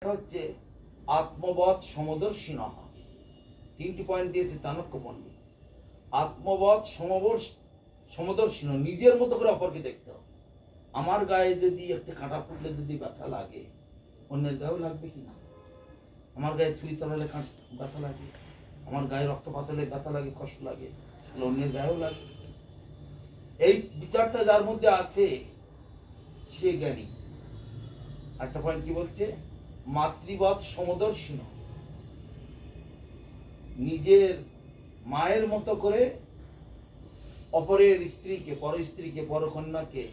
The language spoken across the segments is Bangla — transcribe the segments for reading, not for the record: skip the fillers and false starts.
হচ্ছে আত্মবৎ সমদর্শী নহ। তিনটি পয়েন্ট দিয়েছে চাণক্য পণ্ডিত। আত্মবৎ সমদর্শী নহ, নিজের মতো করে অপরকে দেখতে হবে। আমার গায়ে যদি একটা কাঁটা ফুটলে যদি ব্যথা লাগে, অন্যের গায়েও লাগবে কি না? আমার গায়ে ছুরি চালালে ব্যথা লাগে, আমার গায়ে রক্তপাত হলে ব্যথা লাগে, কষ্ট লাগে, অন্যের গায়েও লাগে। এই বিচারটা যার মধ্যে আছে সে জ্ঞানী। একটা পয়েন্ট কি বলছে? মাতৃবৎ সমদর্শী নহ, নিজের মায়ের মতো করে অপরের স্ত্রীকে, পর স্ত্রীকে, পরকন্যাকে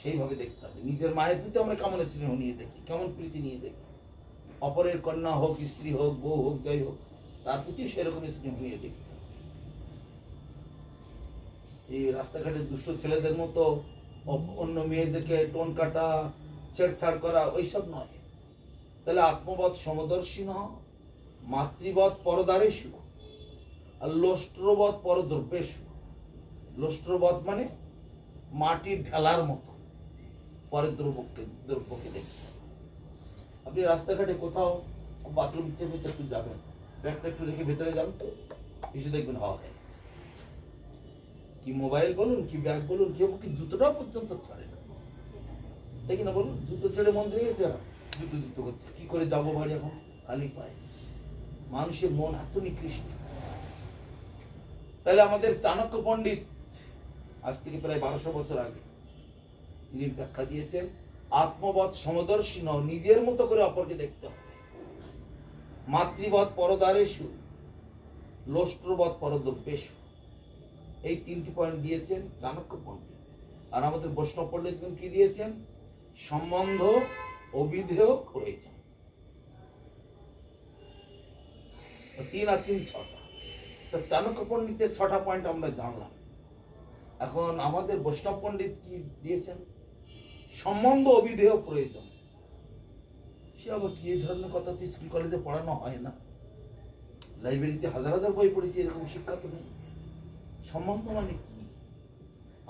সেইভাবে দেখতে হবে। নিজের মায়ের প্রতি আমরা কেমন স্নেহ নিয়ে দেখি, কেমন প্রীতি নিয়ে দেখি, অপরের কন্যা হোক, স্ত্রী হোক, বউ হোক, যাই হোক, তার প্রতি সেরকম স্নেহ নিয়ে দেখতে হবে। এই রাস্তাঘাটে দুষ্ট ছেলেদের মতো অন্য মেয়েদেরকে টোন কাটা, ছেড়ছাড় করা, ওইসব নয়। তাহলে আত্মবৎ সমদর্শী নহ, মাতৃবৎ পরদারেষু, আর লোষ্ট্রবৎ পরদ্রব্যেষু। লোষ্ট্রবৎ মানে মাটির ঢেলার মতো পরের দ্রব্যকে দেখতে। আপনি রাস্তাঘাটে কোথাও বাথরুম চেপে একটু যাবেন, ব্যাগটা একটু রেখে ভেতরে যান তো, এসে দেখবেন হাওয়া খায়। কি মোবাইল বলুন, কি ব্যাগ বলুন, কেউ কি জুতোটাও পর্যন্ত ছাড়ে না, দেখি না বলুন? জুতো ছেড়ে মন্দিরে গেছে, জুতো জুতো করছে, কি করে যাবো বাড়ি এখন খালি পায়ে? মানুষের মন এত নিকৃষ্ট। তাহলে আমাদের চাণক্য পণ্ডিত আজ থেকে প্রায় 1200 বছর আগে তিনি ব্যাখ্যা দিয়েছেন, আত্মবৎ সমদর্শী নহ, নিজের মতো করে অপরকে দেখতে হবে। মাতৃবৎ পরদারেষু, লোষ্ট্রবৎ পরদ্রব্যেষু। এই তিনটি পয়েন্ট দিয়েছেন চাণক্য পণ্ডিত। আর আমাদের বৈষ্ণব পণ্ডিতগণ কি দিয়েছেন? সম্বন্ধ, অবিধেয়, প্রয়োজন। 3 আর 3 6টা। তো চাণক্য পণ্ডিতের 6টা পয়েন্ট আমরা জানলাম। এখন আমাদের বৈষ্ণব পণ্ডিত কি দিয়েছেন? সম্বন্ধ, অবিধেয়, প্রয়োজন। সে আবার কি এই ধরনের কথা তো স্কুল কলেজে পড়ানো হয় না। লাইব্রেরিতে হাজার হাজার বই পড়েছি, এরকম শিক্ষা তো নেই। সম্বন্ধ মানে কি?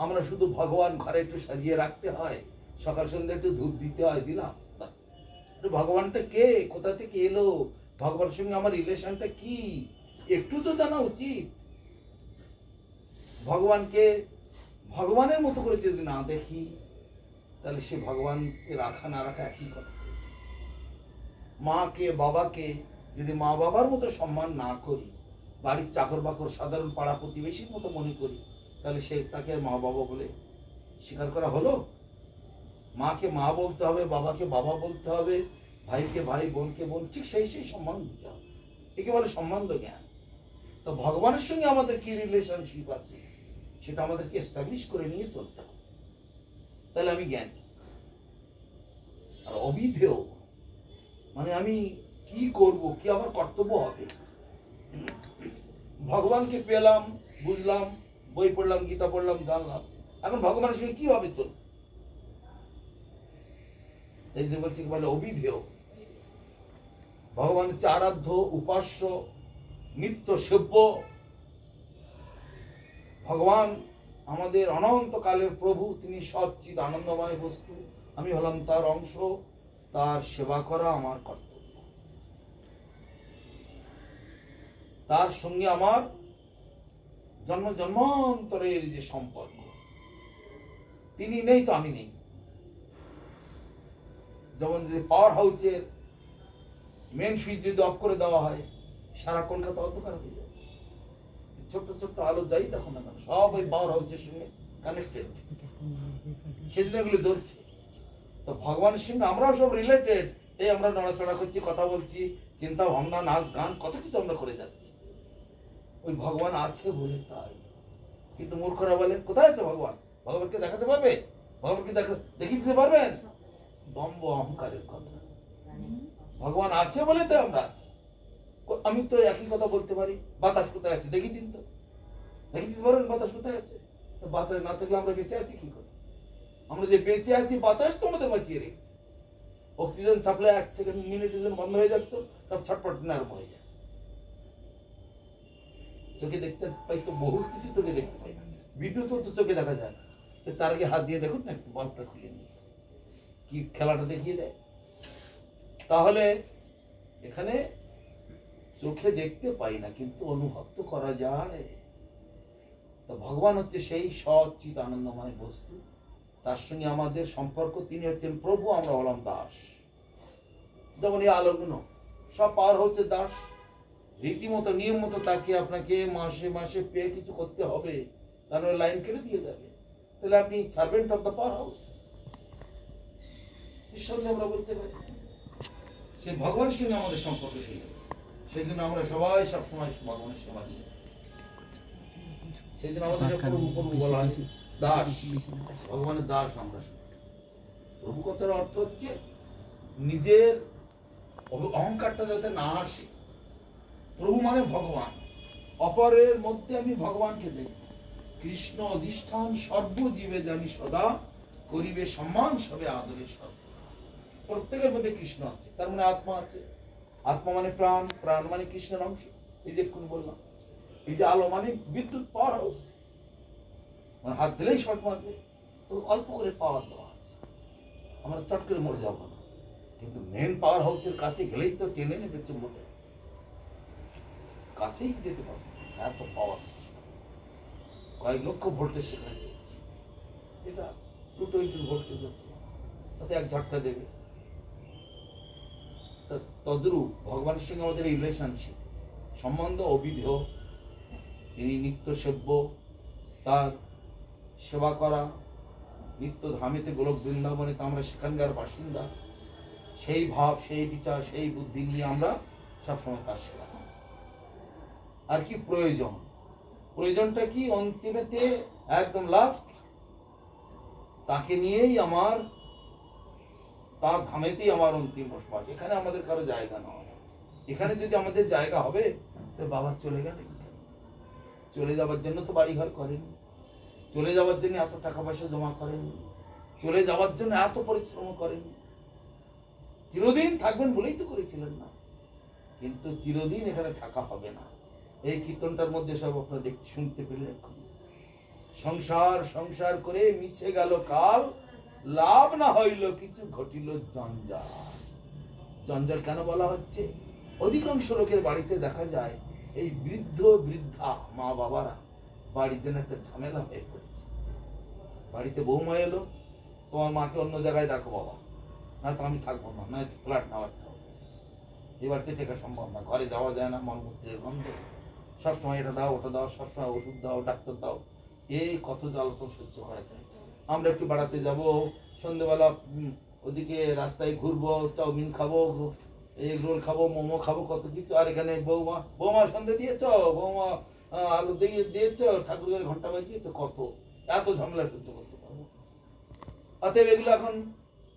আমরা শুধু ভগবান ঘরে একটু সাজিয়ে রাখতে হয়, সকাল সন্ধ্যা একটু ধূপ দিতে হয়, দিলাম। ভগবানটা কে, কোথা থেকে এলো, ভগবানের সঙ্গে আমার রিলেশনটা কি, একটু তো জানা উচিত। ভগবানকে ভগবানের মতো করে যদি না দেখি, তাহলে সে ভগবানকে রাখা না রাখা একই কথা। মাকে, বাবাকে যদি মা বাবার মতো সম্মান না করি, বাড়ির চাকর বাকর, সাধারণ পাড়া প্রতিবেশীর মতো মনে করি, তাহলে সে তাকে মা বাবা বলে স্বীকার করা হলো? মাকে মা বলতে হবে, বাবাকে বাবা বলতে হবে, ভাইকে ভাই, বোনকে বোন, ঠিক সেই সম্মান দিতে হবে। একে বলে সম্বন্ধ জ্ঞান। তো ভগবানের সঙ্গে আমাদের কি রিলেশনশিপ আছে সেটা আমাদেরকে এস্টাবলিশ করে নিয়ে চলতে হবে, তাহলে আমি জ্ঞানী। আর অবিধেয় মানে আমি কি করব, কি আমার কর্তব্য হবে। ভগবানকে পেলাম, বুঝলাম, বই পড়লাম, গীতা পড়লাম, জানলাম, এখন ভগবানের সঙ্গে কিভাবে চলব? এই যে বলছি বলে অবিধেয়। ভগবান হচ্ছে আরাধ্য, উপাস্য, নিত্য সেব্য। ভগবান আমাদের অনন্তকালের প্রভু, তিনি সচ্চিৎ আনন্দময় বস্তু, আমি হলাম তার অংশ, তার সেবা করা আমার কর্তব্য। তার সঙ্গে আমার জন্ম জন্মান্তরের যে সম্পর্ক, তিনি নেই তো আমি নেই। যেমন যে পাওয়ার হাউসের মেন সুইচ যদি অফ করে দেওয়া হয়, সারা কলকাতা অন্ধকার হয়ে যাবে। ছোট্ট ছোট্ট আলো যাই তখন না, সব ওই পাওয়ার হাউসের সঙ্গে কানেক্টেড, সেজন্য এগুলো জ্বলছে। তো ভগবানের সঙ্গে আমরাও সব রিলেটেড, তাই আমরা নড়াচড়া করছি, কথা বলছি, চিন্তা ভাবনা, নাচ গান, কত কিছু আমরা করে যাচ্ছি ওই ভগবান আছে বলে। তাই কিন্তু মূর্খরা বলে কোথায় আছে ভগবান? ভগবানকে দেখাতে পারবে? ভগবানকে দেখিয়ে দিতে পারবেন? দম্ভ অহংকারের কথা। ভগবান আছে বলে তো আমরা আছি। আমি তো একই কথা বলতে পারি, বাতাস কোথায় আছে দেখিয়ে দিন তো, দেখিয়ে দিতে পারবেন বাতাস কোথায় আছে? বাতাস না থাকলে আমরা বেঁচে আছি কি করে? আমরা যে বেঁচে আছি, বাতাস তো আমাদের বাঁচিয়ে রেখেছে। অক্সিজেন সাপ্লাই 1 সেকেন্ড মিনিটের জন্য বন্ধ হয়ে যাচ্ছে, সব ছটপট নারম হয়ে যায়। চোখে দেখতে পাই তো বহু কিছু, চোখে দেখতে পাই না। বিদ্যুৎ তো চোখে দেখা যায় না। তার আগে হাত দিয়ে দেখুন না, একটু বাল্বটা খুলে নিয়ে কি খেলাটা দেখিয়ে দেয়। তাহলে এখানে চোখে দেখতে পাই না, কিন্তু অনুভব তো করা যায়। তো ভগবান হচ্ছে সেই সচ্চিত আনন্দময় বস্তু, তার সঙ্গে আমাদের সম্পর্ক। তিনি হচ্ছেন প্রভু, আমরা হলাম দাস। যেমন এই আলোগুলো সব পাওয়ার হচ্ছে দাস। রীতিমতো নিয়ম মতো তাকে আপনাকে মাসে মাসে পে কিছু করতে হবে, তার লাইন কেটে দিয়ে যাবে। তাহলে আপনি servant of the power house, ঈশ্বরকে আমরা বলতে পারি। সে ভগবানের সঙ্গে আমাদের সম্পর্ক সেই, সেই জন্য আমরা সবাই সবসময় ভগবানের সেবা দিয়ে, সেই জন্য আমাদের প্রভু প্রভু বলা হয়, দাস, ভগবানের দাস আমরা। প্রভু কথার অর্থ হচ্ছে নিজের অহংকারটা যাতে না আসে। প্রভু মানে ভগবান, অপরের মধ্যে আমি ভগবানকে দেখব। কৃষ্ণ অধিষ্ঠান সর্বজীবে জানি সদা, করিবে সম্মান সবে আদরে সর্ব। প্রত্যেকের মধ্যে কৃষ্ণ আছে, তার মানে আত্মা আছে। আত্মা মানে প্রাণ, প্রাণ মানে কৃষ্ণের অংশ। এই যে এক্ষুনি বললাম, এই যে আলো মানে বিদ্যুৎ পাওয়ার হাউস, মানে হাত দিলেই শর্ট মারবে। তো অল্প করে পাওয়ার দেওয়া আছে, আমরা চট করে মরে যাবো না। কিন্তু মেন পাওয়ার হাউসের কাছে গেলেই তো টেনে নেবে চুম্বকে, কাছেই যেতে পারবে। এত পাওয়ার, কয়েক লক্ষ ভোল্টেজ সেখানে চলছে, এটা 220 ভোল্টেজ আছে, তাতে এক ঝটকা দেবে। তদ্রূপ ভগবানের সঙ্গে আমাদের রিলেশনশিপ, সম্বন্ধ অবিধেয়। তিনি নিত্য সেব্য, তার সেবা করা, নিত্য ধামেতে গোলক বৃন্দাবনে তো আমরা সেখানকার বাসিন্দা। সেই ভাব, সেই বিচার, সেই বুদ্ধি নিয়ে আমরা সবসময় তার সেবা করি। আর কি প্রয়োজন? প্রয়োজনটা কি? অন্তিমেতে একদম লাস্ট তাকে নিয়েই আমার, তার ধামেতেই আমার অন্তিম বসবাস। এখানে আমাদের কারো জায়গা নয়। এখানে যদি আমাদের জায়গা হবে, তো বাবা চলে গেলেন, চলে যাবার জন্য তো বাড়ি ঘর করেনি, চলে যাবার জন্য এত টাকা পয়সা জমা করেননি, চলে যাবার জন্য এত পরিশ্রম করেননি। চিরদিন থাকবেন বলেই তো করেছিলেন না, কিন্তু চিরদিন এখানে থাকা হবে না। এই কীর্তনটার মধ্যে সব আপনারা দেখতে শুনতে পেলেন। এখন সংসার সংসার করে মিশে গেল কাল, লাভ না হইল কিছু, ঘটিল জঞ্জাল। জঞ্জাল কেন বলা হচ্ছে? অধিকাংশ লোকের বাড়িতে দেখা যায় এই বৃদ্ধ বৃদ্ধা মা বাবারা বাড়ির জন্য একটা ঝামেলা হয়ে পড়েছে। বাড়িতে বৌমা এলো, তোমার মাকে অন্য জায়গায় দেখো বাবা, না তো আমি থাকবো না, না ফ্ল্যাট নেওয়ার। এ বাড়িতে টেকা সম্ভব না, ঘরে যাওয়া যায় না, মলমূত্রের গন্ধ, সবসময় এটা দাও ওটা দাও, সবসময় ওষুধ দাও, ডাক্তার দাও, এই কত জ্বালাতন সহ্য করা যায়। আমরা একটু বেড়াতে যাব, সন্ধ্যেবেলা ওদিকে রাস্তায় ঘুরবো, চাউমিন খাবো, এগ রোল খাবো, মোমো খাবো, কত কিছু। আর এখানে বৌমা, বৌমা সন্ধ্যে দিয়েছ, বৌমা আলু দিয়েছ, ঠাকুরের ঘন্টা বাজিয়েছ, কত এত ঝামেলা সহ্য করতে পারবো? অতএব এগুলো এখন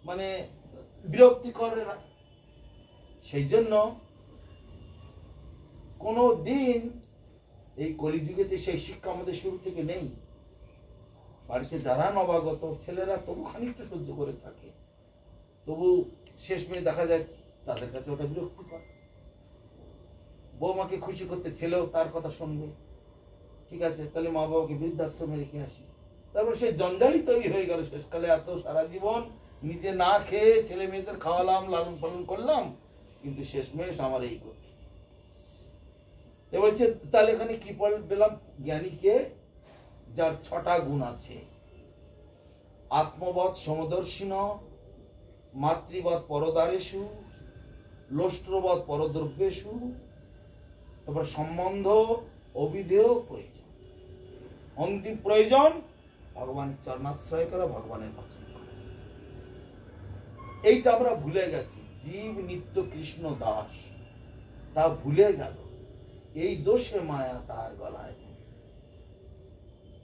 মানে বিরক্তিকর। সেই জন্য কোনো দিন এই কলিযুগেতে সেই শিক্ষা আমাদের শুরু থেকে নেই। বাড়িতে যারা নবাগত ছেলেরা তবু খানিকটা সহ্য করে থাকে, তবু শেষ মেয়ে দেখা যায় তাদের কাছে ওটা বিরক্তিকর। বৌমাকে খুশি করতে ছেলেও তার কথা শুনবে, ঠিক আছে তাহলে মা বাবাকে বৃদ্ধাশ্রমে রেখে আসি। তারপর সেই জঞ্জালই তৈরি হয়ে গেল শেষকালে। এত সারা জীবন নিজে না খেয়ে ছেলে মেয়েদের খাওয়ালাম, লালন পালন করলাম, কিন্তু শেষমেশ আমার এই গতি। এ বলছে তাহলে এখানে কি পেলাম? জ্ঞানীকে যার 6টা গুণ আছে, আত্মবৎ সমদর্শিন, মাতৃবৎ পরদারেষু, লোষ্ট্রবৎ পরদ্রব্যেষু, তারপর সম্বন্ধ অবিধেয় প্রয়োজন। অন্তিম প্রয়োজন ভগবানের চরণাশ্রয় করা, ভগবানের ভজন করা। এইটা আমরা ভুলে গেছি। জীব নিত্য কৃষ্ণ দাস, তা ভুলে গেল। এই দোষে মায়া তার গলায়।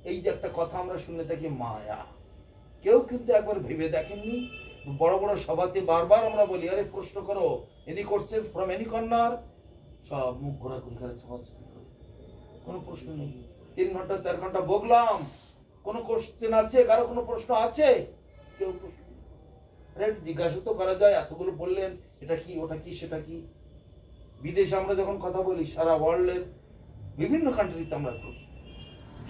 এই যে একটা কথা আমরা শুনে থাকি মায়া, কেউ কিন্তু একবার ভেবে দেখেননি। বড় বড় সভাতে বারবার আমরা বলি, আরে প্রশ্ন করো, any question from any corner, সব মুখ ঘোরাঘুরি করে কোনো প্রশ্ন নেই। 3 ঘন্টা 4 ঘন্টা বকলাম, কোনো কোশ্চেন আছে? কারো কোনো প্রশ্ন আছে? কেউ প্রশ্ন জিজ্ঞাসা তো করা যায়। এতগুলো বললেন, এটা কি, ওটা কি, সেটা কি। বিদেশে আমরা যখন কথা বলি, সারা ওয়ার্ল্ডের বিভিন্ন কান্ট্রিতে আমরা ধরি,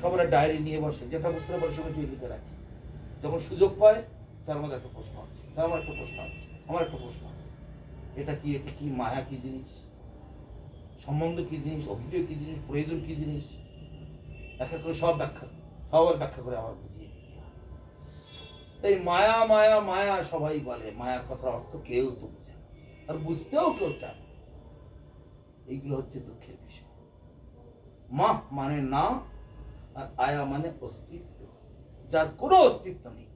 সবাই ডায়েরি নিয়ে বসে, যেটা বুঝতে পারে সঙ্গে লিখে রাখি। যখন সুযোগ পায়, স্যার আমাদের একটা প্রশ্ন আছে, স্যার আমার একটা প্রশ্ন আছে, আমার একটা প্রশ্ন আছে। এটা কি মায়া কি জিনিস, সম্বন্ধ কি জিনিস, অভিযোগ কি জিনিস, প্রয়োজন কি জিনিস, এক এক করে সবার ব্যাখ্যা করে আবার বুঝিয়ে দিতে হয়। তাই মায়া মায়া মায়া সবাই বলে, মায়ার কথার অর্থ কেউ তো বুঝে না, আর বুঝতেও কেউ চায় না। এইগুলো হচ্ছে দুঃখের বিষয়। মা মানে না, আর আয়া মানে অস্তিত্ব, যার কোনো অস্তিত্ব নেই,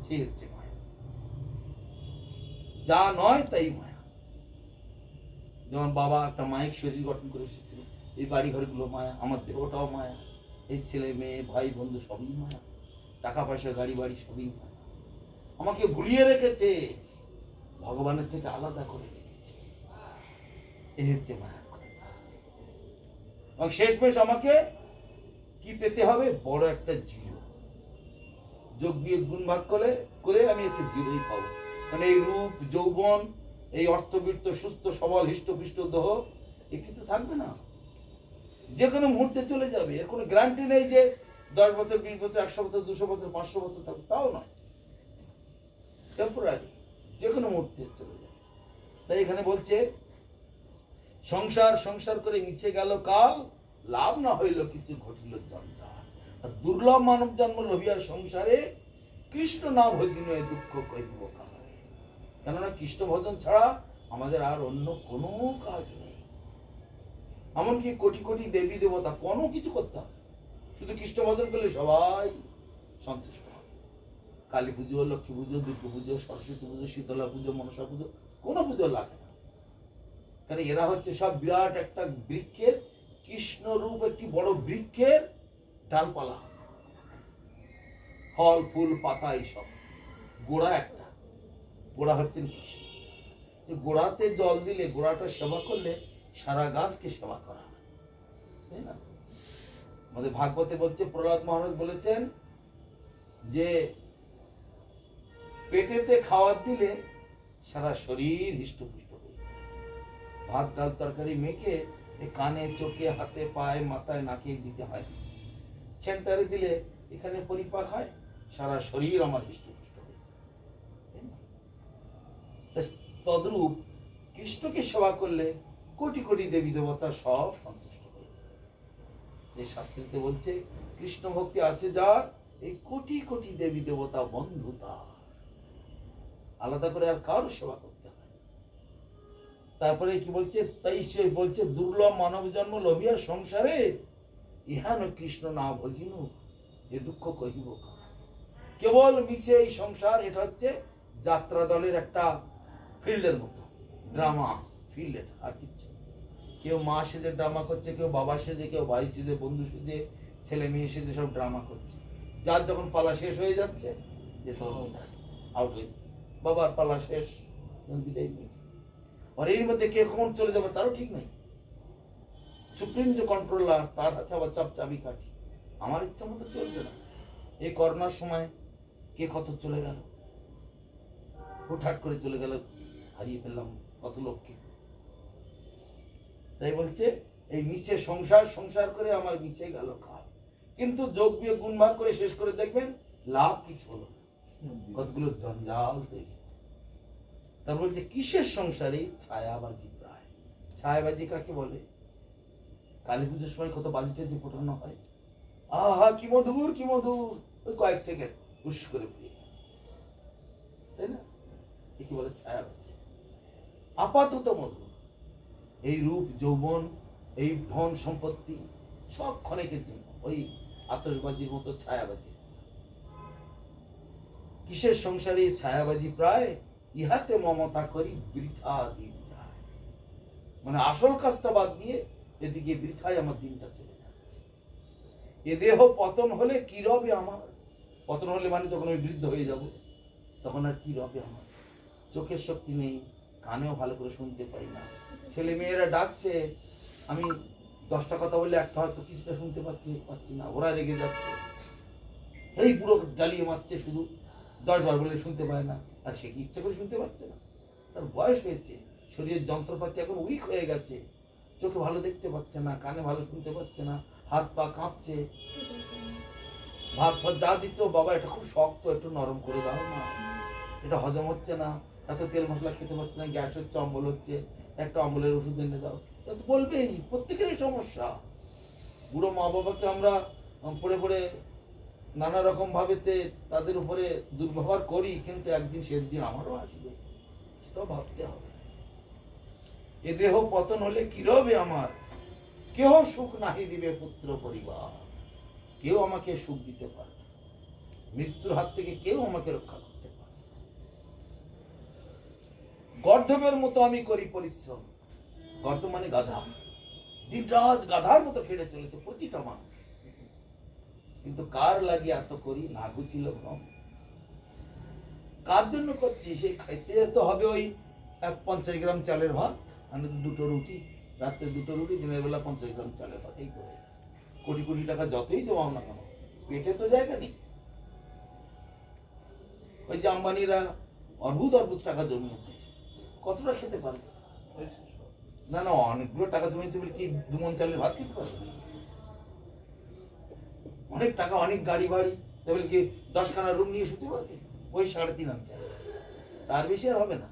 সেই হচ্ছে মায়া। যা নয় তাই মায়া। যেমন বাবা একটা মায়িক শরীর গঠন করে এসেছিল, এই বাড়ি ঘরগুলো মায়া, আমার দেহটাও মায়া, এই ছেলে মেয়ে ভাই বন্ধু সবই মায়া, টাকা পয়সা গাড়ি বাড়ি সবই মায়া। আমাকে ভুলিয়ে রেখেছে, ভগবানের থেকে আলাদা করে রেখেছে, এই হচ্ছে মায়া। এবং শেষমেশ আমাকে কি পেতে হবে? বড় একটা জিরো। যোগ বিয়োগ গুণ ভাগ করে আমি একটা জিরোই পাবো। মানে এই রূপ যৌবন, এই অর্থবৃত্ত সুস্থ সবল হৃষ্টপুষ্ট দেহ, এ কিন্তু থাকবে না, যে কোনো মুহূর্তে চলে যাবে। এর কোনো গ্যারান্টি নেই যে 10 বছর 20 বছর 100 বছর 200 বছর 500 বছর থাকবে, তাও নয়, টেম্পোরারি, যে কোনো মুহূর্তে চলে যাবে। তাই এখানে বলছে সংসার করে মিছে গেল কাল, লাভ না হইল কিছু ঘটিল জঞ্জাল। আর দুর্লভ মানব জন্ম লভিয়া সংসারে, কৃষ্ণ না ভজিন দুঃখ কহিব কাহারে। কেননা কৃষ্ণ ভজন ছাড়া আমাদের আর অন্য কোনো কাজ নেই। এমনকি কোটি কোটি দেবী দেবতা কোনো কিছু করতে হবে, শুধু কৃষ্ণ ভজন করলে সবাই সন্তুষ্ট হবে। কালী পুজো, লক্ষ্মী পুজো, দুর্গা পুজো, সরস্বতী পুজো, শীতলা পুজো, মনসা পুজো, কোনো পুজো লাগে না। কারণ এরা হচ্ছে সব বিরাট একটা বৃক্ষের, কৃষ্ণ রূপ একটি বড় বৃক্ষের ডালপালা, ফল ফুল পাতা এইসব, গোড়া একটা, গোড়া হচ্ছেন কৃষ্ণ। যে গোড়াতে জল দিলে, গোড়াটা সেবা করলে সারা গাছকে সেবা করা হয়, তাই না? আমাদের ভাগবতে বলছে, প্রহ্লাদ মহারাজ বলেছেন যে পেটেতে খাবার দিলে সারা শরীর হৃষ্টপুষ্ট হয়ে যায়। ভাত ডাল তরকারি মেখে কানে চোখে হাতে পায়ে মাথায় নাকে দিতে হয়, সেন্টারে দিলে এখানে পরিপাক হয়, সারা শরীর আমার হৃষ্টপুষ্ট হয়ে যায়, তাই না? তদ্রূপ কৃষ্ণকে সেবা করলে কোটি কোটি দেবী দেবতা সব সন্তুষ্ট হয়ে যায়। যে শাস্ত্রীতে বলছে কৃষ্ণ ভক্তি আছে যার, এই কোটি কোটি দেবী দেবতা বন্ধু তার, আলাদা করে আর কারো সেবা করতে হয়। তারপরে কি বলছে? তাই সে বলছে দুর্লভ মানব জন্ম লভিয়া সংসারে, ইহান কৃষ্ণ না ভজিনু এ দুঃখ কহিব কাহারে। কেবল মিশে এই সংসার, এটা হচ্ছে যাত্রা দলের একটা ফিল্ডের মতো, ড্রামা ফিল্ড, এটা আর কিচ্ছু। কেউ মা সেজে ড্রামা করছে, কেউ বাবা সেজে, কেউ ভাই সেজে, বন্ধু সেজে, ছেলে মেয়ে সেজে সব ড্রামা করছে। যার যখন পালা শেষ হয়ে যাচ্ছে, যে তখন আউট হয়ে যাচ্ছে, বাবার পালা শেষ, বিদায় নিয়েছে। আর এর মধ্যে কে কখন চলে যাবে তারও ঠিক নেই। সুপ্রিম যে কন্ট্রোলার, তার হাতে আবার চাবি কাঠি, আমার ইচ্ছা মতো চলবে না। এই করোনার সময় কে কত চলে গেল, হুটহাট করে চলে গেল, হারিয়ে ফেললাম কত লোককে। তাই বলছে এই মিছে সংসার করে আমার মিছে গেল কাল। কিন্তু যোগ বিয়োগ গুণ ভাগ করে শেষ করে দেখবেন লাভ কিছু হলো না, কতগুলো জঞ্জাল তৈরি। তার বলছে কিসের সংসারে ছায়াবাজি প্রায়। ছায়াবাজি কাকে বলে? কালী পুজোর সময় কত বাজিটা যে ফোটানো হয়, আহা কি মধুর কি মধুর, ওই কয়েক সেকেন্ড হুশ করে পুড়ে, তাই না? কি বলে? ছায়াবাজি। আপাতত মধুর, এই রূপ যৌবন, এই ধন সম্পত্তি সব ক্ষণিকের জন্য, ওই আতশবাজির মতো ছায়াবাজি। কিসের সংসারে ছায়াবাজি প্রায়, ইহাতে মমতা করি বৃথা দিন যায়। মানে আসল কাজটা বাদ দিয়ে এদিকে বৃথায় আমার দিনটা চলে যাচ্ছে। এ দেহ পতন হলে কি রবে আমার? পতন হলে মানে তখন আমি বৃদ্ধ হয়ে যাব, তখন আর কি রবে আমার? চোখের শক্তি নেই, কানেও ভালো করে শুনতে পাই না, ছেলে মেয়েরা ডাকছে, আমি 10টা কথা বললে একটা হয়তো কিছুটা শুনতে পাচ্ছি না, ওরা রেগে যাচ্ছে, এই বুড়ো জ্বালিয়ে মারছে, শুধু 10 বার বলে শুনতে পায় না। আর সে কি ইচ্ছা করে শুনতে পাচ্ছে না? তার বয়স হয়েছে, শরীরের যন্ত্রপাতি এখন উইক হয়ে গেছে, চোখে ভালো দেখতে পাচ্ছে না, কানে ভালো শুনতে পাচ্ছে না, হাত পা কাঁপছে। ভাত ফাত যা দিত, বাবা এটা খুব শক্ত, একটু নরম করে দাও না, এটা হজম হচ্ছে না, এত তেল মশলা খেতে পারছে না, গ্যাস হচ্ছে, অম্বল হচ্ছে, একটা অম্বলের ওষুধ এনে দাও, তা তো বলবেই, প্রত্যেকেরই সমস্যা। বুড়ো মা বাবাকে আমরা পড়ে পড়ে নানা রকম ভাবে তাদের উপরে দুর্ব্যবহার করি, কিন্তু একদিন সেদিন আমারও আসবে, সেটাও ভাবতে হবে। এ দেহ পতন হলে কি রবে আমার, কেহ সুখ নাহি দিবে পুত্র পরিবার, কেউ আমাকে সুখ দিতে পারে, মৃত্যুর হাত থেকে কেউ আমাকে রক্ষা করতে পারে। গর্ধবের মতো আমি করি পরিশ্রম, গর্ধ মানে গাধা, দিন রাত গাধার মতো খেটে চলেছে প্রতিটা মানুষ, কিন্তু কার লাগে এত করি, না গুছিল কম, কার জন্য করছি? সেই খাইতে তো হবে ওই 50 গ্রাম চালের ভাত, আর দুটো রুটি, রাত্রে দুটো রুটি, দিনের বেলা 50 গ্রাম চালের ভাত, এই তো। কোটি কোটি টাকা যতই জমাও না কেন, পেটে তো জায়গা নেই। ওই যে আম্বানিরা অদ্ভুত অদ্ভুত টাকা জমিয়েছে, কতটা খেতে পারবে? না না, অনেকগুলো টাকা জমিয়েছে বলে কি 2 মণ চালের ভাত খেতে পারবে? অনেক টাকা, অনেক গাড়ি বাড়ি, বলে কি 10খানা রুম নিয়ে শুতে পারবে? ওই 3.5 চাল, তার বেশি আর হবে না।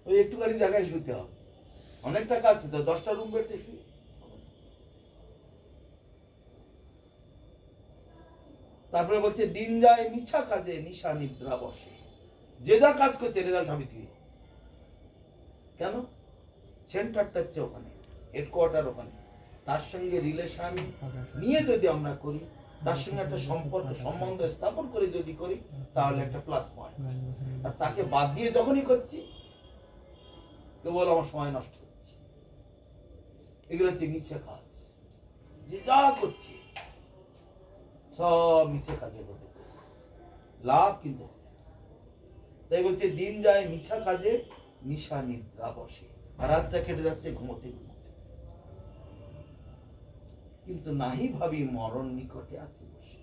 ওই একটু গাড়ি জায়গায় শুতে হবে, অনেক টাকা আছে তো 10টা রুম বেডে শুয়ে। তারপরে বলছে দিন যায় মিছা কাজে নিশা নিদ্রা বসে, যে যা কাজ করছে রেজাল্ট হবে কি? কেন? সেন্টারটা হচ্ছে ওখানে, হেডকোয়ার্টার ওখানে, তার সঙ্গে রিলেশন নিয়ে যদি আমরা করি, তার সঙ্গে একটা সম্পর্ক সম্বন্ধ স্থাপন করে যদি করি, তাহলে একটা প্লাস পয়েন্ট। আর তাকে বাদ দিয়ে যখনই করছি, কেবল আমার সময় নষ্ট হচ্ছে। এগুলো হচ্ছে মিছে কাজ, যে যা করছি সব মিছে কাজের মধ্যে লাভ কিন্তু। তাই বলছে দিন যায় মিছা কাজে নিশা নিদ্রা বসে, আর রাতটা কেটে যাচ্ছে ঘুমোতে ঘুমোতে, কিন্তু নাহি ভাবি মরণ নিকটে আছে বসে,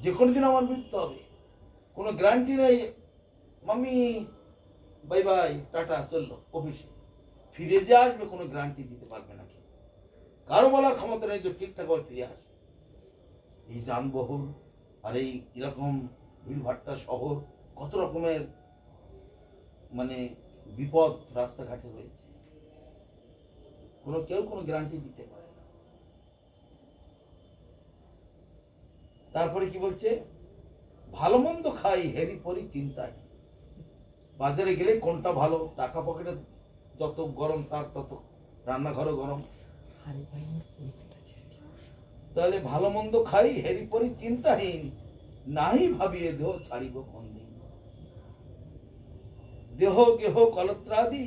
যে কোনো দিন আমার মৃত্যু হবে, কোনো গ্যারান্টি নেই। মাম্মি বাই বাই টাটা চললো অফিসে, ফিরে যে আসবে কোনো গ্যারান্টি দিতে পারবে না কেউ, কারো বলার ক্ষমতা নেই যে ঠিকঠাক করে ফিরে আসবে। এই যানবাহন আর এই এরকম ভিড়ভাট্টা শহর, কত রকমের মানে বিপদ রাস্তাঘাটে রয়েছে, কেউ কোনো গ্যারান্টি দিতে পারে না। তারপরে কি বলছে, ভালো মন্দ খাই হেরি পরি চিন্তায়, বাজারে গেলে কোনটা ভালো, টাকা পকেটে যত গরম তার তত রান্নাঘরও গরম। তাহলে ভালো মন্দ খাই হেরি পরি চিন্তাহীন, নাহি ভাবিয়ে দেহ ছাড়িব কোন দিন, দেহ গেহ কলত্রাদি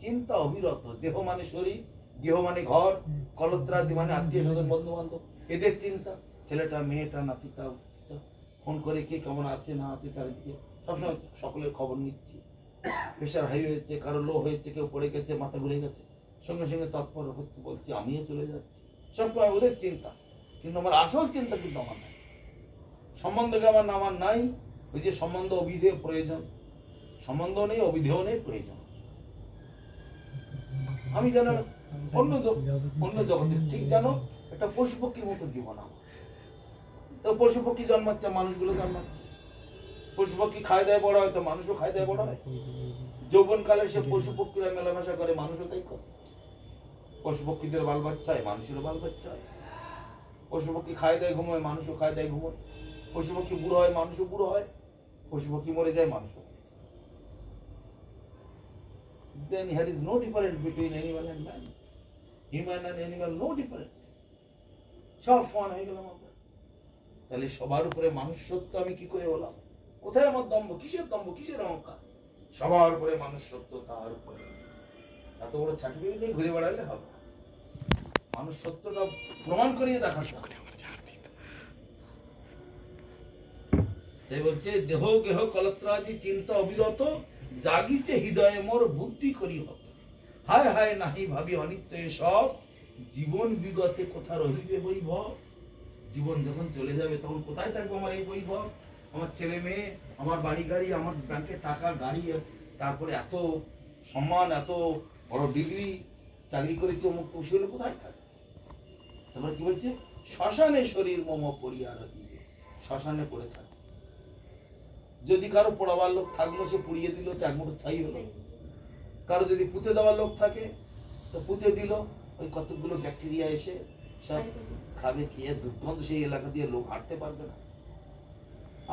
চিন্তা অবিরত। দেহ মানে শরীর, গেহ মানে ঘর, কলত্রাদি মানে আত্মীয় স্বজন বন্ধু বান্ধব, এদের চিন্তা, ছেলেটা মেয়েটা নাতিটা, ফোন করে কে কেমন আছে না আছে, চারিদিকে সবসময় সকলের খবর নিচ্ছি। প্রেশার হাই হয়েছে, কারো লো হয়েছে, কেউ পড়ে গেছে, মাথা ঘুরে গেছে, সঙ্গে সঙ্গে তৎপর হতে বলছি, আমিও চলে যাচ্ছি। সবসময় ওদের চিন্তা, কিন্তু আমার আসল চিন্তা কিন্তু আমার নাই। সম্বন্ধকে আমার নাই। ওই যে সম্বন্ধ অবিধেয় প্রয়োজন, সম্বন্ধ নেই, অবিধেয় নেই, প্রয়োজন। আমি যেন অন্য জগতে, ঠিক জানো একটা পশু পক্ষীর মতো জীবন আমার। তো পশু পক্ষী জন্মাচ্ছে, মানুষগুলো জন্মাচ্ছে, পশু পক্ষী খায় দেয় বড় হয়, তো মানুষও খায় দেয় বড় হয়। যৌবন কালে সে পশু পক্ষীরা মেলামেশা করে, মানুষও তাই করে। পশু পক্ষীদের বাল বাচ্চা হয়, মানুষেরও বাল বাচ্চা হয়। পশু পক্ষী খায় দেয় ঘুমোয়, মানুষও খায় দেয় ঘুমোয়। পশু পক্ষী বুড়ো হয়, মানুষও বুড়ো হয়। পশু পক্ষী মরে যায়, মানুষও। Then there is no difference between animal and man. Human and animal, no difference. সব সমান হয়ে গেলাম আমরা। তাহলে সবার উপরে মানুষ সত্য আমি কি করে বললাম? কোথায় আমার দম্ভ? কিসের দম্ভ? কিসের অহংকার? সবার উপরে মানুষ সত্য, তার উপরে এত বড় সার্টিফিকেট নিয়ে ঘুরে বেড়ালে হবে না। মানুষ সত্যটা প্রমাণ করিয়ে দেখাতে হবে। তাই বলছে দেহ গেহ কলত্রাদি চিন্তা অবিরত, জাগিছে হৃদয়ে মোর বুদ্ধি করি হত। হায় হায় নাহি ভাবি অনিত্য এসব, জীবন বিগতে কোথা রহিবে বৈভব। জীবন যখন চলে যাবে তখন কোথায় থাকবে আমার এই বৈভব, আমার ছেলে মেয়ে, আমার বাড়ি গাড়ি, আমার ব্যাংকে টাকা, গাড়ি, তারপরে এত সম্মান, এত বড় ডিগ্রি, চাকরি করেছে অমুক, সেগুলো কোথায় থাকবে? তারপর কি বলছে, শ্মশানে শরীর মম পড়িয়া রহিবে, শ্মশানে পড়ে থাকে। যদি কারো পোড়াবার লোক থাকলো সে পুড়িয়ে দিল, চার মুঠো ছাই হলো। কারো যদি পুঁতে দেওয়ার লোক থাকে তো পুঁতে দিল, ওই কতগুলো ব্যাকটেরিয়া এসে সব খাবে, খেয়ে দুর্গন্ধ, সেই এলাকা দিয়ে লোক হাঁটতে পারবে না।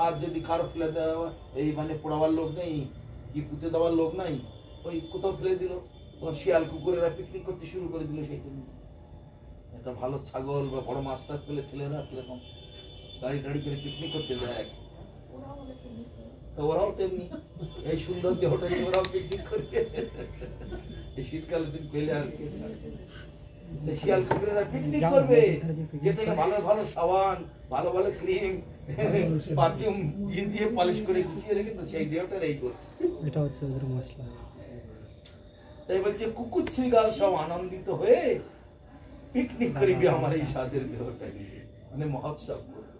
আর যদি কারো ফেলে দেওয়া, এই মানে পোড়াবার লোক নেই কি পুঁতে দেওয়ার লোক নাই, ওই কোথাও ফেলে দিল, তখন শিয়াল কুকুরেরা পিকনিক করতে শুরু করে দিল। সেই জন্য একটা ভালো ছাগল বা বড় মাছ টাছ পেলে ছেলেরা কিরকম গাড়ি টাড়ি করে পিকনিক করতে যায়, তো ওরাও তেমনি এই সুন্দর দেহটা নিয়ে ওরাও পিকনিক করে। এই শীতকালে দিন পেলে আর কি শিয়াল কুকুরেরা পিকনিক করবে, যেটাকে ভালো ভালো সাবান, ভালো ভালো ক্রিম, পারফিউম দিয়ে দিয়ে পালিশ করে গুছিয়ে রেখে, তো সেই দেহটার এই করছে। এটা হচ্ছে ওদের মশলা। তাই বলছে কুকুর শ্রীগাল সব আনন্দিত হয়ে পিকনিক করিবি আমার এই স্বাদের দেহটা নিয়ে, মানে মহোৎসব করবে।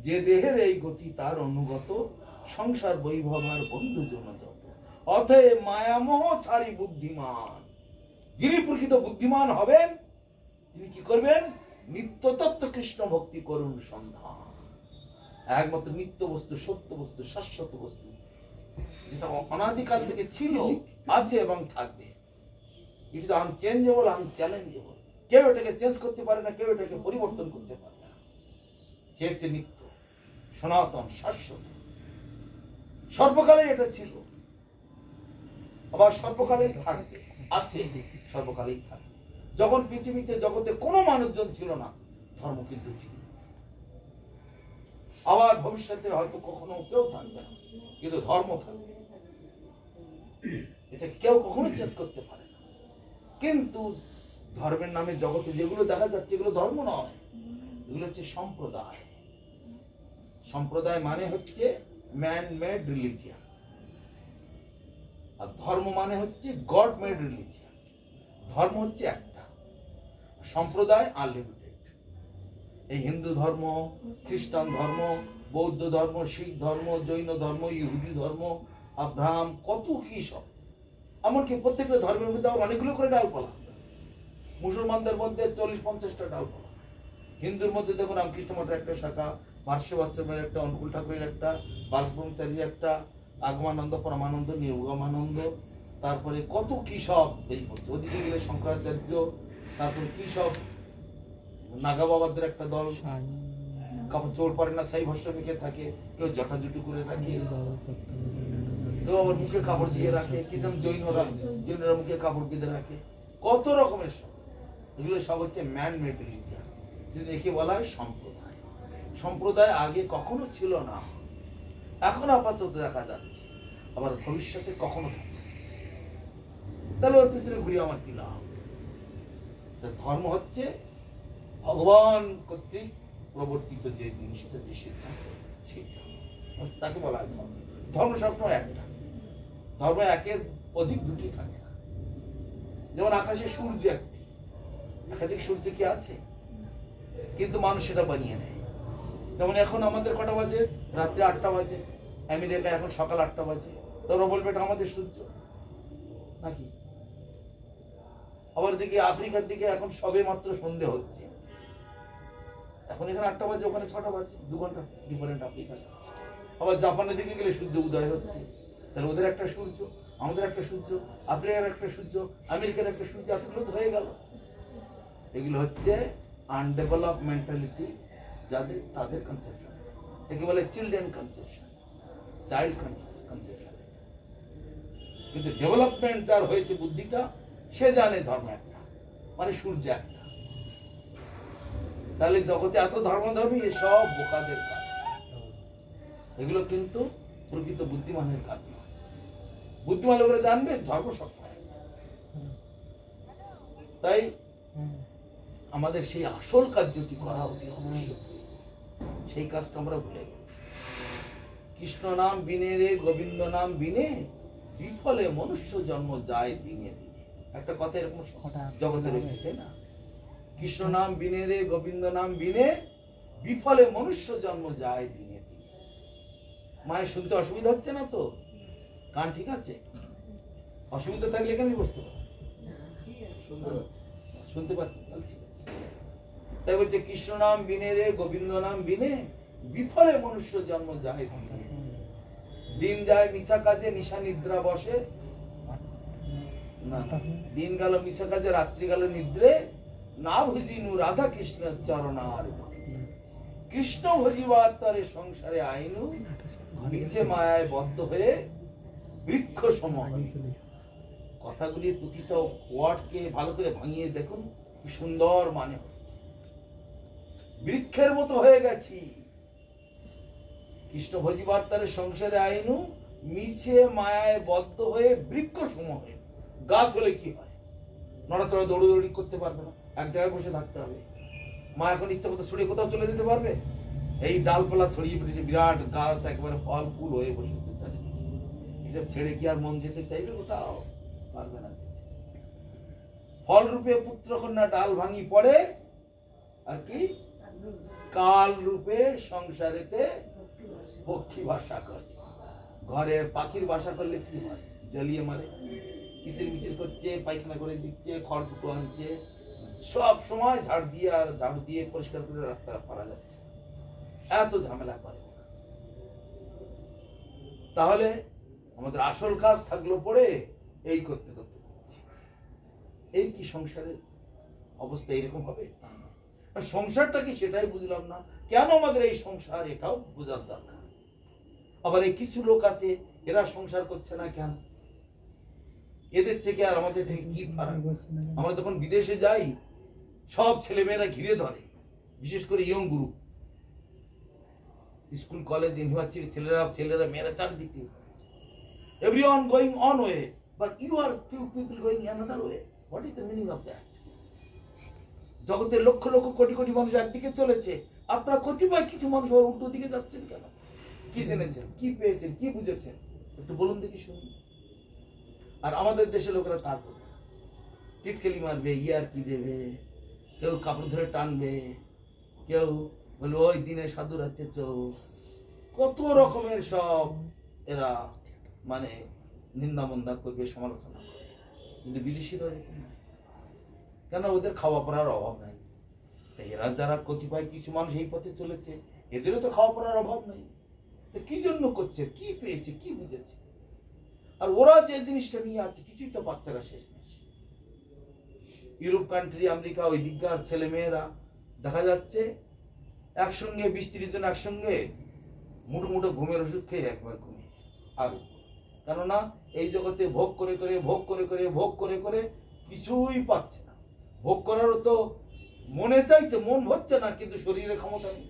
যে দেহের এই গতি তার অনুগত, সংসার বৈভব আর বন্ধু জন যত, অতএব মায়ামোহ ছাড়ি বুদ্ধিমান। যিনি প্রকৃত বুদ্ধিমান হবেন তিনি কি করবেন? নিত্য তত্ত্ব কৃষ্ণ ভক্তি করুন সন্ধান। একমাত্র নিত্য বস্তু, সত্য বস্তু, শাশ্বত বস্তু, যেটা অনাদিকাল থেকে ছিল, আছে এবং থাকবে। It is unchangeable, unchallengeable. কেউ এটাকে চেঞ্জ করতে পারে না, কেউ এটাকে পরিবর্তন করতে পারে না। সে হচ্ছে নিত্য, সনাতন, শাশ্বত। সর্বকালে এটা ছিল, আবার সর্বকালেই থাকবে, আছে, সর্বকালেই থাকবে। যখন পৃথিবীতে জগতে কোনো মানুষজন ছিল না, ধর্ম কিন্তু ছিল। আবার ভবিষ্যতে হয়তো কখনো কেউ থাকবে না, কিন্তু ধর্ম থাকবে। এটা কেউ কখনো চেঞ্জ করতে পারে না। কিন্তু ধর্মের নামে জগতে যেগুলো দেখা যাচ্ছে, এগুলো ধর্ম নয়, এগুলো হচ্ছে সম্প্রদায়। সম্প্রদায় মানে হচ্ছে ম্যান মেড রিলিজিয়ান, আর ধর্ম মানে হচ্ছে গড মেড রিলিজিয়ান। ধর্ম হচ্ছে একটা, সম্প্রদায় আনলিমিটেড। এই হিন্দু ধর্ম, খ্রিস্টান ধর্ম, বৌদ্ধ ধর্ম, শিখ ধর্ম, জৈন ধর্ম, ইহুদি ধর্ম, আব্রাহাম, কত কি সব। এমনকি প্রত্যেকটা ধর্মের মধ্যে আবার অনেকগুলো করে ডালপালা। মুসলমানদের মধ্যে 40-50টা ডালপালা। হিন্দুর মধ্যে দেখুন রামকৃষ্ণ মঠের একটা শাখা, ভাষ্যবাচ্যমের একটা, অনুকূল ঠাকুরের একটা, বালব্রহ্মচারীর একটা, আগমানন্দ, পরমানন্দ, নির্গমানন্দ, তারপরে কত কি সব এই করছে। ওদিকে গেলে শঙ্করাচার্য, তারপরে কি সব নাগা বাবাদের একটা দল, কাপড় চোর পরে না, ছাই ভস্য মেখে থাকে, কেউ জটাজুটু করে রাখে, কেউ আবার মুখে কাপড় দিয়ে রাখে, কিন্তু জৈনরা মুখে কাপড় বেঁধে রাখে, কত রকমের সব। এগুলো সব হচ্ছে ম্যান মেড রিলিজিয়ান। একে বলা হয় সম্প্রদায়। সম্প্রদায় আগে কখনো ছিল না, এখন আপাতত দেখা যাচ্ছে, আবার ভবিষ্যতে কখনো থাকবে। তাহলে ওর পিছনে ঘুরে আমার কি লাভ? ধর্ম হচ্ছে ভগবান কর্তৃক প্রবর্তিত যে জিনিসটা, যে সিদ্ধান্ত, সেইটা তাকে বলা হয় ধর্ম। ধর্ম সবসময় একটা, ধর্ম একের অধিক দুটি থাকে না। যেমন আকাশে সূর্য একটি, একাধিক সূর্য কি আছে? কিন্তু মানুষ সেটা বানিয়ে নেয়। যেমন এখন আমাদের কটা বাজে? রাত্রে 8টা বাজে। আমেরিকা এখন সকাল 8টা বাজে, তোরা বলবে এটা আমাদের সূর্য নাকি? আবার দেখি আফ্রিকার দিকে এখন সবে মাত্র সন্ধে হচ্ছে, এখন এখানে 8টা বাজে, ওখানে 6টা বাজে, 2 ঘন্টা ডিফারেন্ট আফ্রিকা। আবার জাপানের দিকে গেলে সূর্য উদয় হচ্ছে, তাহলে ওদের একটা সূর্য, আমাদের একটা সূর্য, আফ্রিকার একটা সূর্য, আমেরিকার একটা সূর্য, এতগুলো তো হয়ে গেল। এগুলো হচ্ছে আনডেভেলপ মেন্টালিটি, যাদের, তাদের কনসেপশন। একে বলে চিলড্রেন কনসেপশন, চাইল্ড কনসেপশন। কিন্তু ডেভেলপমেন্ট যার হয়েছে বুদ্ধিটা, সে জানে ধর্ম একটা, মানে সূর্য একটা। তাহলে জগতে এত ধর্মধর্মী, সব বোকাদের কাজ। এগুলো কিন্তু প্রকৃত বুদ্ধিমানের কাজ নয়। বুদ্ধিমান লোকেরা জানবে ধর্ম সবসময়। তাই আমাদের সেই আসল কার্যটি করা অতি আবশ্যক, সেই কাজটা আমরা ভুলে গেছি। কৃষ্ণ নাম বিনে রে গোবিন্দ নাম বিনে, বিফলে মনুষ্য জন্ম যায় দিনে দিনে। একটা কথা এরকম জগতে রয়েছে, তাই না? কৃষ্ণ নাম বিনে রে গোবিন্দ নাম বিনে, বিফলে মনুষ্য জন্ম যায় দিনে দিনে। মায়ের শুনতে অসুবিধা হচ্ছে না তো? কান ঠিক আছে? অসুবিধা থাকলে এখানে বসতে পারে, শুনতে পাচ্ছেন? তাহলে ঠিক আছে। তাই বলছে কৃষ্ণ নাম বিনে রে গোবিন্দ নাম বিনে, বিফলে মনুষ্য জন্ম যায়, দিন যায় মিশা কাজে, নিশা নিদ্রা বসে না, দিন গেল মিশা কাজে, রাত্রি গেল নিদ্রে, না ভুজিনু রাধা কৃষ্ণের চরণার, কৃষ্ণ ভজিবার তরে সংসারে আইনু, নিচে মায়ায় বদ্ধ হয়ে বৃক্ষ সম। কথাগুলির প্রতিটা ওয়ার্ডকে ভালো করে ভাঙিয়ে দেখুন, কি সুন্দর মানে হচ্ছে। বৃক্ষের মতো হয়ে গেছি, কৃষ্ণ ভজিবার তরে সংসারে আইনু, মিছে মায়ায় বদ্ধ হয়ে বৃক্ষ সম হয়ে। গাছ হলে কি হয়? নড়াচড়া দৌড়দৌড়ি করতে পারবে না, এক জায়গায় বসে থাকতে হবে। মা এখন ইচ্ছা মতো ছড়িয়ে কোথাও চলে যেতে পারবে? এই ডালপালা ছড়িয়ে পড়েছে, বিরাট গাছ একেবারে ফল ফুল হয়ে বসেছে চারিদিকে। এসব ছেড়ে কি আর মন যেতে চাইবে? কোথাও পারবে না। ফল রূপে পুত্র কন্যা ডাল ভাঙি পড়ে, আর কি কাল রূপে সংসারেতে পক্ষী বাসা করে। ঘরের পাখির বাসা করলে কি হয়? জ্বালিয়ে মারে, কিচির মিচির করছে, পায়খানা করে দিচ্ছে, খড়কুটো আনছে, সব সময় ঝাড় দিয়ে আর ঝাড়ু দিয়ে পরিষ্কার করে রাখতে পারা যাচ্ছে, এত ঝামেলা করে। তাহলে আমাদের আসল কাজ থাকলো পড়ে এই করতে করতে করছি। এই কি সংসারের অবস্থা এরকম হবে? সংসারটা কি সেটাই বুঝলাম না। কেন আমাদের এই সংসার, এটাও বোঝার দরকার। আবার এই কিছু লোক আছে, এরা সংসার করছে না কেন? এদের থেকে আর আমাদের থেকে কি ফারাক? আমরা যখন বিদেশে যাই, সব ছেলেমেয়েরা ঘিরে ধরে, বিশেষ করে ইয়ং গ্রুপ, স্কুল কলেজ ইউনিভার্সিটির ছেলেরা মেয়েরা চারদিকে, everyone going on way, but you are few people going another way. What is the meaning of that? জগতের লক্ষ লক্ষ কোটি কোটি মানুষ একদিকে চলেছে, আপনারা কতিপয় কিছু মানুষ উল্টো দিকে যাচ্ছেন কেন? কি জেনেছেন, কি পেয়েছেন, কি বুঝেছেন? একটু বলুন দেখি, শুনুন। আর আমাদের দেশের লোকেরা তা করবে, টিটকেলি মারবে, ইয়ার কি দেবে, কেউ কাপড় ধরে টানবে, কেউ বলবে ওই দিনে সাধু রাতে চোখ, কত রকমের সব এরা মানে নিন্দা মন্দা করবে, সমালোচনা করবে। কিন্তু বিদেশিরা এরকম না। কেন? ওদের খাওয়া পড়ার অভাব নাই। এরা যারা কতিপয় কিছু মানুষ এই পথে চলেছে, এদেরও তো খাওয়া পড়ার অভাব নাই। কি জন্য করছে, কি পেয়েছে, কি বুঝেছে? আর ওরা যে জিনিসটা নিয়ে আছে, কিছুই তো বাচ্চারা শেষ নেই। ইউরোপ কান্ট্রি, আমেরিকা, ওই দিককার ছেলে মেয়েরা দেখা যাচ্ছে একসঙ্গে 20-30 জন একসঙ্গে মুঠো মুঠো ঘুমের ওষুধ খেয়ে একবার ঘুমিয়ে। আর কেননা এই জগতে ভোগ করে করে ভোগ করে করে ভোগ করে করে কিছুই পাচ্ছে না। ভোগ করারও তো মনে চাইছে, মন ভরছে না, কিন্তু শরীরে ক্ষমতা নেই।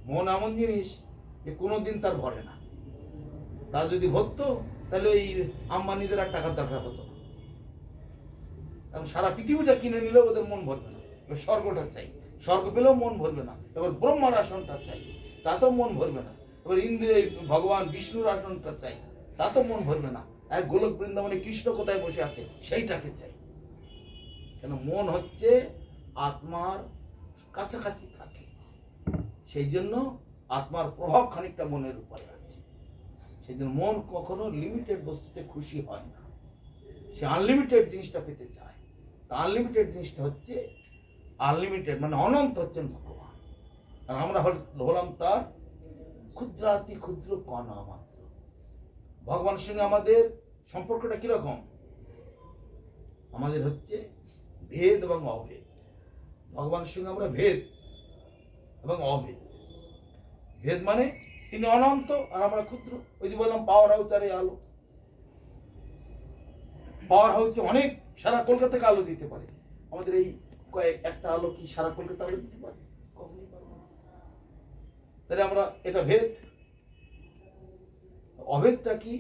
মন এমন জিনিস যে কোনোদিন তার ভরে না। তা যদি ভরতো তাহলে ওই আম্বানিদের আর টাকার দরকার হতো না। এখন সারা পৃথিবীটা কিনে নিলেও ওদের মন ভরবে না। স্বর্গটা চাই, স্বর্গ পেলেও মন ভরবে না। এবার ব্রহ্মার আসনটা চাই, তাতেও মন ভরবে না। এবার ইন্দ্রে ভগবান বিষ্ণুর আসনটা চাই, তাতেও মন ভরবে না। এক গোলক বৃন্দাবনে কৃষ্ণ কোথায় বসে আছে সেইটাকে চাই। কেন? মন হচ্ছে আত্মার কাছাকাছি থাকে, সেই জন্য আত্মার প্রভাব খানিকটা মনের উপরে আছে। সেই জন্য মন কখনো লিমিটেড বস্তুতে খুশি হয় না, সে আনলিমিটেড জিনিসটা পেতে চায়। তা আনলিমিটেড জিনিসটা হচ্ছে আনলিমিটেড, মানে অনন্ত হচ্ছেন ভগবান, আর আমরা হলাম তার ক্ষুদ্রাতি ক্ষুদ্র কণা মাত্র। ভগবানের সঙ্গে আমাদের সম্পর্কটা কিরকম? আমাদের হচ্ছে ভেদ এবং অভেদ। ভগবানের সঙ্গে আমরা ভেদ এবং অভেদ। ভেদ মানে তিনি অনন্ত আর আমরা ক্ষুদ্র। ওই যে বললাম পাওয়ার হাউস আর এই আলো। পাওয়ার হাউসে অনেক সারা কলকাতাকে আলো দিতে পারে, আমাদের এই একটা আলো কি সারা কলকাতা আলো দিতে পারে? কখনই পারবে না। তাহলে আমরা এটা ভেদ। অভেদটা কি?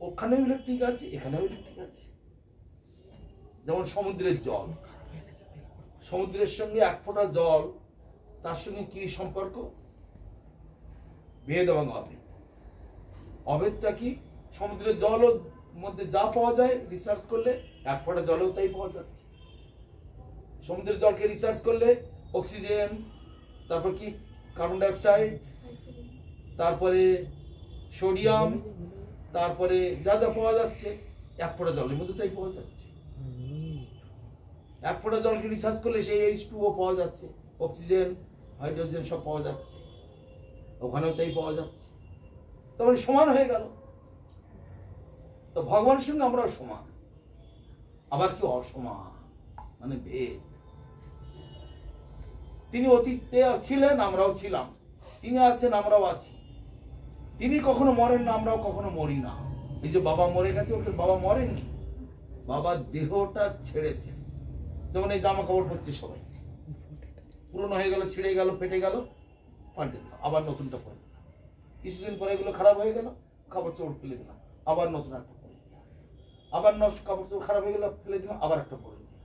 ওখানেও ইলেকট্রিক আছে, এখানেও ইলেকট্রিক আছে। যেমন সমুদ্রের জল, সমুদ্রের সঙ্গে এক ফোঁটা জল, তার সঙ্গে কি সম্পর্ক? ভেদ এবং অভেদ। অভেদটা কি? সমুদ্রের জল মধ্যে যা পাওয়া যায় রিসার্চ করলে এক ফোঁটা জলেও তাই পাওয়া যাচ্ছে। সমুদ্রের জলকে রিসার্চ করলে অক্সিজেন, তারপর কি কার্বন ডাইঅক্সাইড, তারপরে সোডিয়াম, তারপরে যা যা পাওয়া যাচ্ছে এক ফোঁটা জলের মধ্যে তাই পাওয়া যাচ্ছে। এক ফোঁটা জলকে রিসার্চ করলে সেই H2O পাওয়া যাচ্ছে, অক্সিজেন, হাইড্রোজেন সব পাওয়া যাচ্ছে। ওখানেও তাই পাওয়া যাচ্ছে, তারপরে সমান হয়ে গেল। তো ভগবানের সঙ্গে আমরাও সমান, আবার কি অসমান, মানে ভেদ। তিনি অতীতে ছিলেন, আমরাও ছিলাম, তিনি আছেন, আমরাও আছি। তিনি কখনো মরেন না, আমরাও কখনো মরি না। এই যে বাবা মরে গেছে, ওকে বাবা মরেননি, বাবা দেহটা ছেড়েছে। যেমন এই জামা কাপড় পরছে সবাই, পুরনো হয়ে গেল, ছিঁড়ে গেল, ফেটে গেল, পাল্টে দিলাম, আবার নতুনটা পরে দিলাম। কিছুদিন পরে এগুলো খারাপ হয়ে গেল, কাপড় চোপড় ফেলে দিলাম, আবার নতুন একটা পরে দিলাম, আবার কাপড় চোপড় খারাপ হয়ে গেল, ফেলে দিলাম, আবার একটা পরে দিলাম,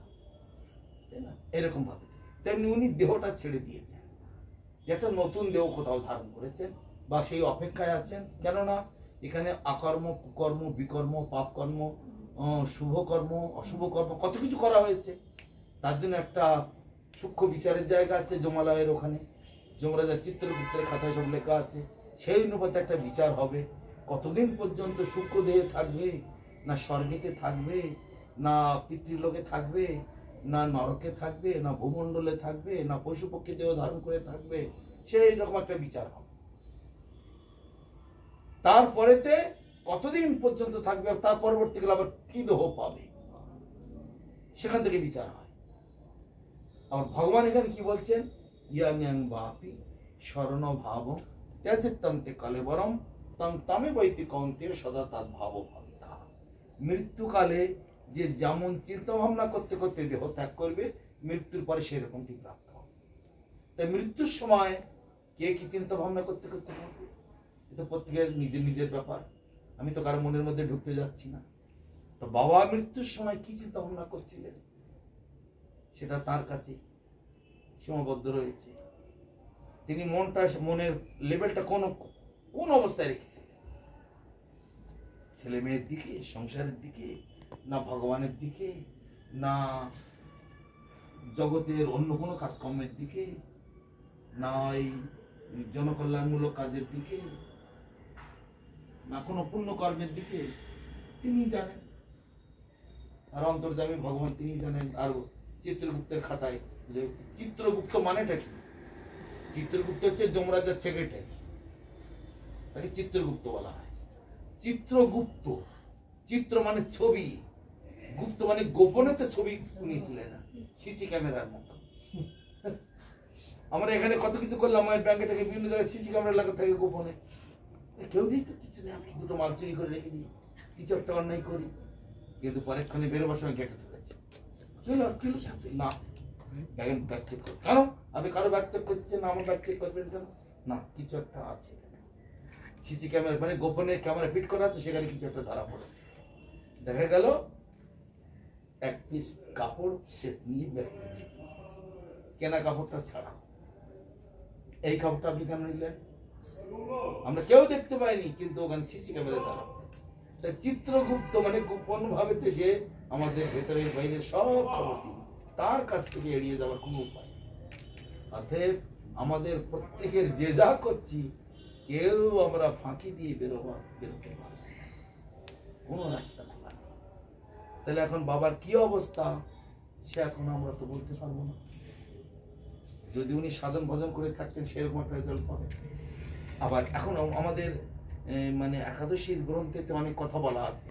তাই না? এরকম ভাবে তেমনি উনি দেহটা ছেড়ে দিয়েছেন, যে একটা নতুন দেহ কোথাও ধারণ করেছেন বা সেই অপেক্ষায় আছেন। কেননা এখানে আকর্ম, কুকর্ম, বিকর্ম, পাপ কর্ম, শুভ কর্ম, অশুভ কর্ম, কত কিছু করা হয়েছে। তার জন্য একটা সূক্ষ্ম বিচারের জায়গা আছে যমালয়ের ওখানে, যমরাজা চিত্রগুপ্তের খাতায় সব লেখা আছে। সেই অনুপাতে একটা বিচার হবে, কতদিন পর্যন্ত সূক্ষ্ম দেহে থাকবে, না স্বর্গেতে থাকবে, না পিতৃলোকে থাকবে, না নরকে থাকবে, না ভূমণ্ডলে থাকবে, না পশু পক্ষী দেহ ধারণ করে থাকবে, সেই রকম একটা বিচার হবে। তারপরেতে কতদিন পর্যন্ত থাকবে, তার পরবর্তীকালে আবার কি দেহ পাবে, সেখান থেকে বিচার হয়। আবার ভগবান এখানে কি বলছেন, ইয়াং ইয়াং বাপি শরণ ভাব ত্যাজিতন্তে কলেবরম তং তামে বৈতি কন্তে সদা তার ভাব ভাবিতা। মৃত্যুকালে যে যেমন চিন্তা ভাবনা করতে করতে দেহ ত্যাগ করবে, মৃত্যুর পরে সেরকমটি প্রাপ্ত হবে। তাই মৃত্যুর সময় কে কি চিন্তা ভাবনা করতে করতে করবে, এটা প্রত্যেকের নিজের নিজের ব্যাপার। আমি তো কারো মনের মধ্যে ঢুকতে যাচ্ছি না। তো বাবা মৃত্যুর সময় কি চিন্তা ভাবনা করছিলেন, সেটা তার কাছে সীমাবদ্ধ রয়েছে। তিনি মনের লেভেলটা কোন অবস্থায় রেখেছিলেন, ছেলে মেয়ের দিকে, সংসারের দিকে, না ভগবানের দিকে, না জগতের অন্য কোনো কাজকর্মের দিকে, না এই জনকল্যাণমূলক কাজের দিকে, না কোনো পুণ্য কর্মের দিকে, তিনি জানেন। আর অন্তর্যামী ভগবান তিনি জানেন। আর চিত্রগুপ্তের খাতায়, চিত্রগুপ্ত মানেটা কি? চিত্রগুপ্ত হচ্ছে যমরাজার সেক্রেটারি, তাকে চিত্রগুপ্ত বলা হয়। চিত্রগুপ্ত, চিত্র মানে ছবি, গুপ্ত মানে গোপনেতে ছবি উনি তুলে না, সিসি ক্যামেরার মতো। আমরা এখানে কত কিছু করলাম, আমার ব্যাংকে থেকে বিভিন্ন জায়গায় সিসি ক্যামেরা লাগা থাকে গোপনে, কেউ নেই তো, কিছু নেই, আমি দুটো মাল চুরি করে রেখে দিই, কিছু একটা অন্যায় করি, কিন্তু পরেক্ষণে বেরোবার সময় গেটে তুলেছে, না ব্যাগ চেক করো, কেন আপনি কারো ব্যাগ চেক করছেন, আমার ব্যাগ চেক করবেন কেন? না, কিছু একটা আছে এখানে, সিসি ক্যামেরা মানে গোপনে ক্যামেরা ফিট করা আছে, সেখানে কিছু একটা ধরা পড়েছে। দেখা গেল এক পিস কাপড় সে নিয়ে ব্যাগে কেনা কাপড়টা ছাড়া, এই কাপড়টা আপনি কেন নিলেন? আমরা কেউ দেখতে পাইনি, কিন্তু ওখানে সিসি ক্যামেরা ধরা পড়েছে। তাই চিত্রগুপ্ত মানে গোপন ভাবে সে আমাদের ভেতরের বাইরের সব খবর দিন, তার কাছ থেকে এড়িয়ে যাওয়ার কোনো উপায় নেই। অতএব আমাদের প্রত্যেকের যে যা করছি, কেউ আমরা ফাঁকি দিয়ে বেরোতে পারি, কোনো রাস্তা খোলা নেই। তাহলে এখন বাবার কি অবস্থা, সে এখন আমরা তো বলতে পারবো না। যদি উনি সাধন ভজন করে থাকতেন, সেরকম একটা রেজাল্ট পাবেন। আবার এখন আমাদের মানে একাদশীর গ্রন্থেতে অনেক কথা বলা আছে।